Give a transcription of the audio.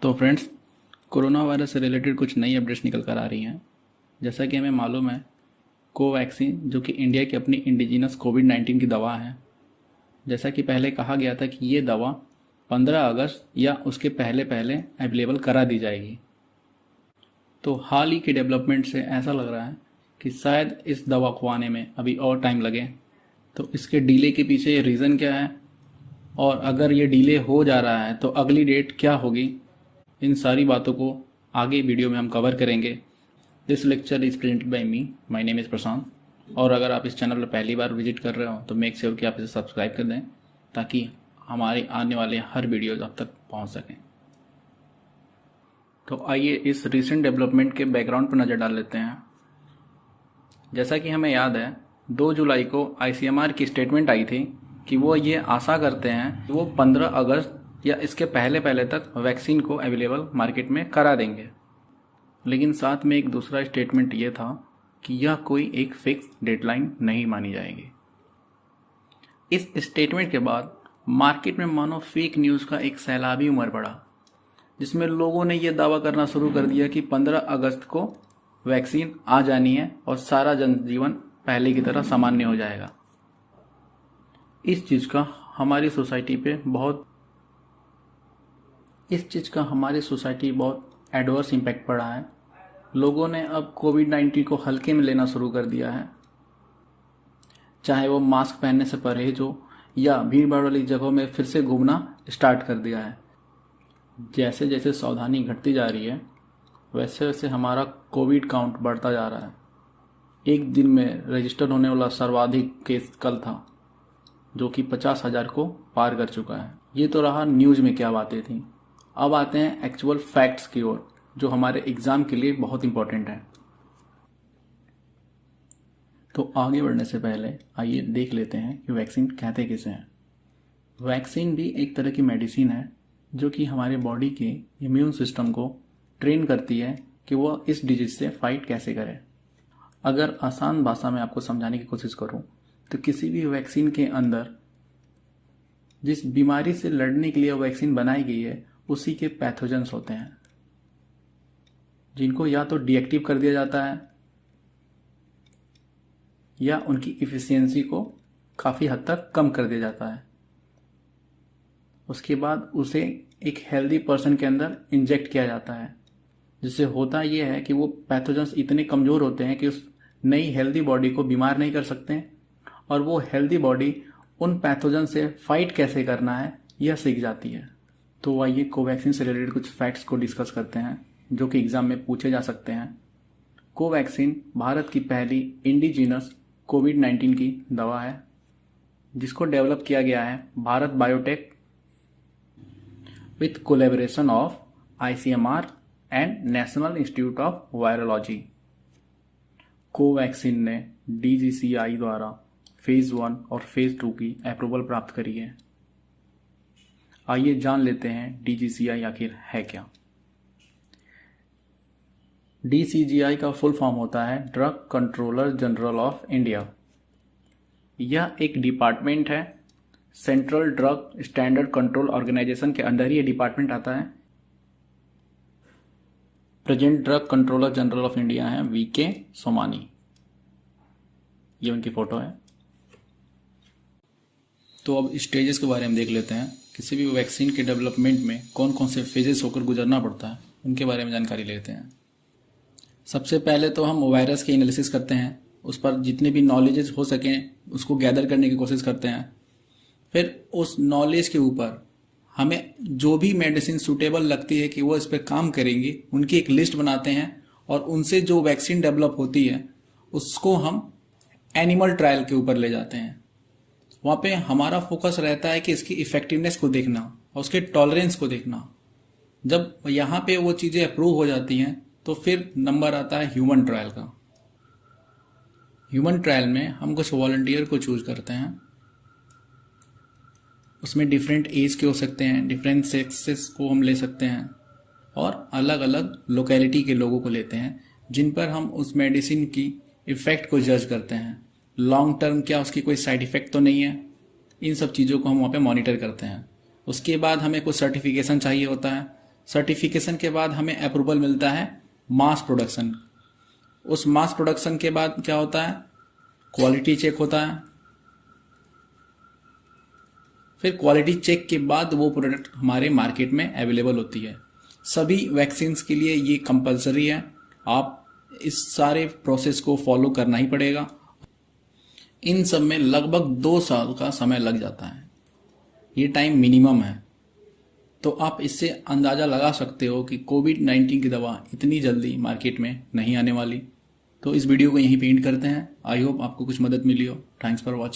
तो friends, corona virus से related कुछ नई अपडेट्स निकल कर आ रही हैं। जैसा कि हमें मालूम है, कोवैक्सीन जो कि इंडिया की अपनी इंडिजिनस कोविड-19 की दवा है, जैसा कि पहले कहा गया था कि ये दवा 15 अगस्त या उसके पहले पहले अवेलेबल करा दी जाएगी। तो हाल ही के डेवलपमेंट से ऐसा लग रहा है कि शायद इस दवा को आने में अभी और टाइम लगे। तो इसके डिले के पीछे रीज़न क्या है, और अगर ये डिले हो जा रहा है तो अगली डेट क्या होगी, इन सारी बातों को आगे वीडियो में हम कवर करेंगे। This lecture is presented by me, my name is Prashant. और अगर आप इस चैनल पर पहली बार विजिट कर रहे हो तो मेक श्योर कि आप इसे सब्सक्राइब कर दें ताकि हमारे आने वाले हर वीडियोज आप तक पहुंच सकें। तो आइए इस रिसेंट डेवलपमेंट के बैकग्राउंड पर नज़र डाल लेते हैं। जैसा कि हमें याद है, 2 जुलाई को ICMR की स्टेटमेंट आई थी कि वो ये आशा करते हैं कि वो 15 अगस्त या इसके पहले पहले तक वैक्सीन को अवेलेबल मार्केट में करा देंगे। लेकिन साथ में एक दूसरा स्टेटमेंट ये था कि यह कोई एक फिक्स डेडलाइन नहीं मानी जाएगी। इस स्टेटमेंट के बाद मार्केट में मानो फेक न्यूज़ का एक सैलाबी उमड़ पड़ा, जिसमें लोगों ने यह दावा करना शुरू कर दिया कि 15 अगस्त को वैक्सीन आ जानी है और सारा जनजीवन पहले की तरह सामान्य हो जाएगा। इस चीज़ का हमारी सोसाइटी बहुत एडवर्स इम्पैक्ट पड़ा है। लोगों ने अब कोविड-19 को हल्के में लेना शुरू कर दिया है, चाहे वो मास्क पहनने से परहेज हो या भीड़ भाड़ वाली जगहों में फिर से घूमना स्टार्ट कर दिया है। जैसे जैसे सावधानी घटती जा रही है वैसे वैसे हमारा कोविड काउंट बढ़ता जा रहा है। एक दिन में रजिस्टर होने वाला सर्वाधिक केस कल था, जो कि 50,000 को पार कर चुका है। ये तो रहा न्यूज़ में क्या बातें थी। अब आते हैं एक्चुअल फैक्ट्स की ओर, जो हमारे एग्ज़ाम के लिए बहुत इंपॉर्टेंट है। तो आगे बढ़ने से पहले आइए देख लेते हैं कि वैक्सीन कहते किसे हैं। वैक्सीन भी एक तरह की मेडिसिन है जो कि हमारे बॉडी के इम्यून सिस्टम को ट्रेन करती है कि वह इस डिजीज से फाइट कैसे करे। अगर आसान भाषा में आपको समझाने की कोशिश करूं तो किसी भी वैक्सीन के अंदर जिस बीमारी से लड़ने के लिए वैक्सीन बनाई गई है उसी के पैथोजेंस होते हैं, जिनको या तो डीएक्टिव कर दिया जाता है या उनकी इफिशियंसी को काफ़ी हद तक कम कर दिया जाता है। उसके बाद उसे एक हेल्दी पर्सन के अंदर इंजेक्ट किया जाता है, जिससे होता यह है कि वो पैथोजेंस इतने कमज़ोर होते हैं कि उस नई हेल्दी बॉडी को बीमार नहीं कर सकते हैं, और वो हेल्दी बॉडी उन पैथोजन से फाइट कैसे करना है यह सीख जाती है। तो आइए कोवैक्सीन से रिलेटेड कुछ फैक्ट्स को डिस्कस करते हैं जो कि एग्जाम में पूछे जा सकते हैं। कोवैक्सीन भारत की पहली इंडिजिनस कोविड-19 की दवा है, जिसको डेवलप किया गया है Bharat biotech with collaboration of ICMR and national institute of virology. Covaxin ने DGCI द्वारा फेज 1 और फेज 2 की अप्रूवल प्राप्त करी है। आइए जान लेते हैं DGCI आखिर है क्या। DCGI का फुल फॉर्म होता है drug controller general of India. यह एक डिपार्टमेंट है, central drug standard control organisation के अंडर ही ये डिपार्टमेंट आता है। Present drug controller general of India है VK सोमानी, ये उनकी फोटो है। तो अब स्टेजेस के बारे में देख लेते हैं। किसी भी वैक्सीन के डेवलपमेंट में कौन कौन से फेजेस होकर गुजरना पड़ता है उनके बारे में जानकारी लेते हैं। सबसे पहले तो हम वायरस के एनालिसिस करते हैं, उस पर जितने भी नॉलेजेस हो सकें उसको गैदर करने की कोशिश करते हैं। फिर उस नॉलेज के ऊपर हमें जो भी मेडिसिन सूटेबल लगती है कि वो इस पर काम करेंगी, उनकी एक लिस्ट बनाते हैं, और उनसे जो वैक्सीन डेवलप होती है उसको हम एनिमल ट्रायल के ऊपर ले जाते हैं। वहाँ पे हमारा फोकस रहता है कि इसकी इफेक्टिवनेस को देखना और उसके टॉलरेंस को देखना। जब यहाँ पे वो चीज़ें अप्रूव हो जाती हैं तो फिर नंबर आता है ह्यूमन ट्रायल का। ह्यूमन ट्रायल में हम कुछ वॉलंटियर को चूज करते हैं। उसमें डिफरेंट एज के हो सकते हैं, डिफरेंट सेक्सेस को हम ले सकते हैं, और अलग अलग लोकेलिटी के लोगों को लेते हैं जिन पर हम उस मेडिसिन की इफ़ेक्ट को जज करते हैं। लॉन्ग टर्म क्या उसकी कोई साइड इफ़ेक्ट तो नहीं है, इन सब चीज़ों को हम वहाँ पे मॉनिटर करते हैं। उसके बाद हमें कुछ सर्टिफिकेशन चाहिए होता है, सर्टिफिकेशन के बाद हमें अप्रूवल मिलता है मास प्रोडक्शन। उस मास प्रोडक्शन के बाद क्या होता है, क्वालिटी चेक होता है। फिर क्वालिटी चेक के बाद वो प्रोडक्ट हमारे मार्केट में अवेलेबल होती है। सभी वैक्सीन्स के लिए ये कंपलसरी है, आप इस सारे प्रोसेस को फॉलो करना ही पड़ेगा। इन सब में लगभग 2 साल का समय लग जाता है, ये टाइम मिनिमम है। तो आप इससे अंदाज़ा लगा सकते हो कि कोविड-19 की दवा इतनी जल्दी मार्केट में नहीं आने वाली। तो इस वीडियो को यहीं पे एंड करते हैं। आई होप आपको कुछ मदद मिली हो। Thanks for watching.